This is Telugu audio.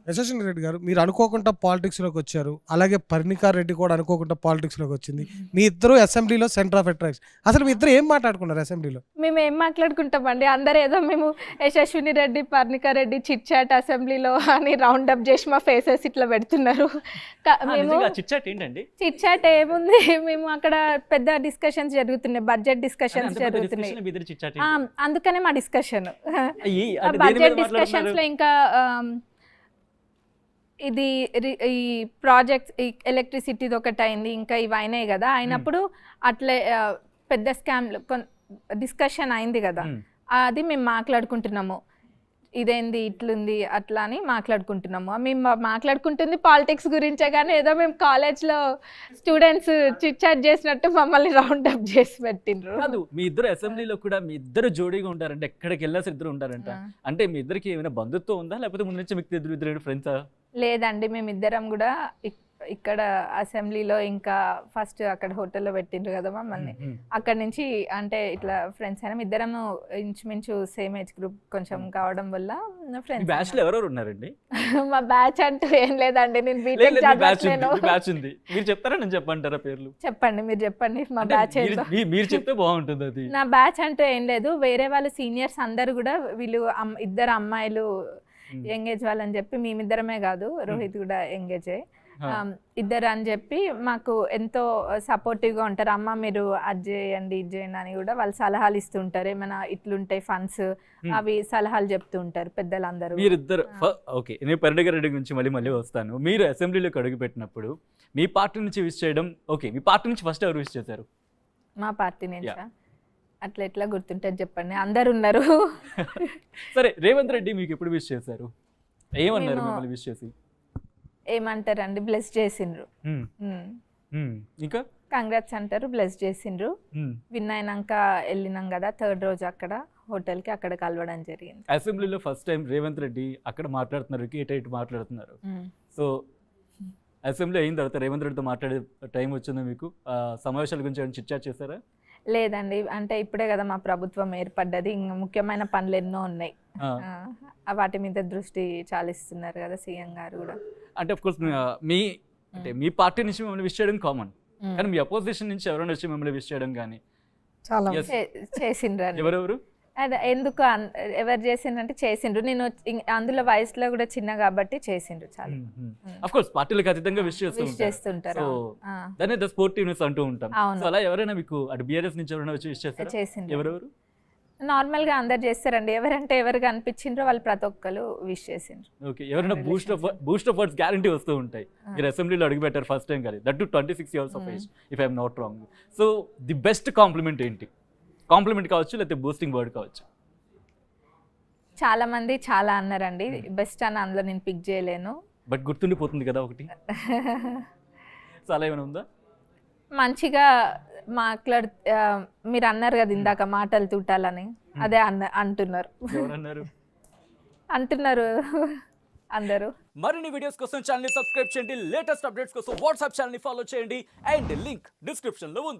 యశస్విని రెడ్డి గారు మీరు అనుకోకుండా పాలిటిక్స్లోకి వచ్చారు, అలాగే పర్ణికా రెడ్డి కూడా అనుకోకుండా పాలిటిక్స్లోకి వచ్చింది. మీ ఇద్దరు అసెంబ్లీలో సెంటర్ ఆఫ్ అట్రాక్షన్. అసలు మీ ఇద్దరు ఏం మాట్లాడుకున్నారు అసెంబ్లీలో? మేము ఏం మాట్లాడుకుంటామండి, అందరు ఏదో మేము యశస్విని రెడ్డి పర్ణికా రెడ్డి చిట్ చాట్ అసెంబ్లీలో అని రౌండ్ అప్ చేసి మా ఫేసెస్ ఇట్లా పెడుతున్నారు. మేము చిట్ చాట్ ఏముంది, మేము అక్కడ పెద్ద డిస్కషన్స్ జరుగుతున్నాయి, బడ్జెట్ డిస్కషన్స్ జరుగుతున్నాయి, అందుకనే మా డిస్కషన్. బడ్జెట్ డిస్కషన్స్ లో ఇంకా ఇది ఈ ప్రాజెక్ట్ ఎలక్ట్రిసిటీది ఒకటి అయింది, ఇంకా ఇవి అయినాయి కదా, అయినప్పుడు అట్లే పెద్ద స్కామ్లు డిస్కషన్ అయింది కదా, అది మేము మాట్లాడుకుంటున్నాము. ఇదేంది ఇట్లుంది అట్లా అని మాట్లాడుకుంటున్నాము. మేము మాట్లాడుకుంటుంది పాలిటిక్స్ గురించే, కానీ ఏదో మేము కాలేజ్లో స్టూడెంట్స్ చిట్ చాట్ చేసినట్టు మమ్మల్ని రౌండ్ అప్ చేసి పెట్టిండ్రు. కాదు, మీ ఇద్దరు అసెంబ్లీలో కూడా మీ ఇద్దరు జోడీగా ఉంటారంటే, ఎక్కడికి వెళ్ళాల్సి ఇద్దరు ఉంటారంట. అంటే మీ ఇద్దరికి ఏమైనా బంధుత్వం ఉందా, లేకపోతే ముందు నుంచి మీకు ఇద్దరు ఫ్రెండ్సా? లేదండి, మేమిద్దరం కూడా ఇక్కడ అసెంబ్లీలో ఇంకా ఫస్ట్ అక్కడ హోటల్లో పెట్టిండ్రు కదా మమ్మల్ని, అక్కడ నుంచి అంటే ఇట్లా ఫ్రెండ్స్ అయినా, ఇద్దరము ఇంచుమించు సేమ్ ఏజ్ గ్రూప్ కొంచెం కావడం వల్ల ఫ్రెండ్స్. బ్యాచ్ లో ఎవరెవరు ఉన్నారండి? మా బ్యాచ్ అంటూ ఏం లేదండి, నేను బీటెక్ చదవట్లేను. బ్యాచ్ ఉంది, మీరు చెప్తారా నేను చెప్పంటారా పేర్లు? చెప్పండి, మీరు చెప్పండి మా బ్యాచ్ ఏంటో. మీరు చెప్తే బాగుంటుంది. అది నా బ్యాచ్ అంటూ ఏం లేదు, వేరే వాళ్ళు సీనియర్స్ అందరు కూడా వీళ్ళు ఇద్దరు అమ్మాయిలు ఎంగేజ్ వాళ్ళని చెప్పి, మేమిద్దరమే కాదు రోహిత్ కూడా ఎంగేజ్ ఇద్దరు అని చెప్పి మాకు ఎంతో సపోర్టివ్గా ఉంటారు. అమ్మ మీరు అది చేయండి ఇది చేయండి అని కూడా వాళ్ళు సలహాలు ఇస్తుంటారు, ఏమైనా ఇట్లుంటాయి ఫండ్స్ అవి సలహాలు చెప్తూ ఉంటారు పెద్దలందరూ. మీరిద్దరు ఓకే, నేను పర్ణికా రెడ్డి గురించి మళ్ళీ వస్తాను. మీరు అసెంబ్లీలోకి అడుగు పెట్టినప్పుడు మీ పార్టీ నుంచి విష్ చేయడం ఓకే, మీ పార్టీ నుంచి ఫస్ట్ ఎవరు విష్ చేశారు? మా పార్టీ నుంచి అట్లా ఎట్లా గుర్తుంటుంది చెప్పండి, అందరు ఉన్నారు. సరే, రేవంత్ రెడ్డి మీకు ఎప్పుడు విష్ చేశారు? ఏమన్నారు మిమ్మల్ని విష్ చేసి? ఏమంటారండి, బ్లెస్ చేసిండ్రు, ఇంకా కంగ్రాట్స్ అంటారు, బ్లెస్ చేసిండ్రు. విన్ అయినాక వెళ్ళినాం కదా థర్డ్ రోజు అక్కడ హోటల్కి, అక్కడ కలవడం జరిగింది. అసెంబ్లీలో ఫస్ట్ టైం రేవంత్ రెడ్డి అక్కడ మాట్లాడుతున్నారు, ఇటు మాట్లాడుతున్నారు. సో అసెంబ్లీ అయిన తర్వాత రేవంత్ రెడ్డితో మాట్లాడే టైం వచ్చిందా మీకు? సమావేశాల గురించి ఏమైనా చిట్ చాట్ చేశారా? లేదండి, అంటే ఇప్పుడే కదా మా ప్రభుత్వం ఏర్పడ్డది, ఇంకా ముఖ్యమైన పనులు ఎన్నో ఉన్నాయి, వాటి మీద దృష్టి చాలిస్తున్నారు కదా సీఎం గారు కూడా. అంటే ఆఫ్ కోర్స్ మీ పార్టీ నుంచి మిమ్మల్ని విష్ చేయడం కామన్, కానీ మీ అపోజిషన్ నుంచి ఎవరైనా వచ్చి మిమ్మల్ని విష్ చేయడం కానీ చాలా చేసిండ్రు. ఎవరెవరు? అదే ఎందుకు ఎవరు చేసిండ్రంటే చేసిండ్రు, నేను అందులో వయసులో కూడా చిన్న కాబట్టి చేసిండ్రు చాలా. ఆఫ్ కోర్స్ పార్టీలకు అతీతంగా విష్ చేస్తుంటారు, దాన్ని ద స్పోర్టివ్నెస్ అంటూ ఉంటాం. అలా ఎవరైనా మీకు అటు బీఆర్ఎస్ నుంచి ఎవరైనా వచ్చి విష్ చేస్తారా? చేసిండ్రు. ఎవరెవరు? నార్మల్ గా అందరు చేస్తారండి, ఎవరంటే ఎవరు కనిపించిండ్రో వాళ్ళు ప్రతి ఒక్కరు విష్ చేసిండ్రు. ఓకే, ఎవరైనా బూస్ట్ ఆఫ్ వర్డ్స్ గ్యారంటీ వస్తూ ఉంటాయి. మీరు అసెంబ్లీలో అడుగు పెట్టారు ఫస్ట్ టైం కానీ, that to 26 years of age if I'm not wrong. So the best compliment ఏంటి? కాంప్లిమెంట్ కావచ్చు, లేకపోతే బూస్టింగ్ వర్డ్ కావచ్చు. చాలా మంది చాలా అన్నారండి, బెస్ట్ అని అందులో నేను పిక్ చేయలేను, బట్ గుర్తుండిపోతుంది కదా ఒకటి. చాలా ఏమైనా ఉందా? మంచిగా మీరు అన్నారు కదా ఇందాక మాటలు తూటాలని, అదే అంటున్నారు అందరూ. మరిన్ని వీడియోస్ కోసం ఛానల్ ని సబ్స్క్రైబ్ చేయండి, లేటెస్ట్ అప్డేట్స్ కోసం వాట్సాప్ ఛానల్ ని ఫాలో చేయండి, అండ్ లింక్ డిస్క్రిప్షన్ లో ఉంది.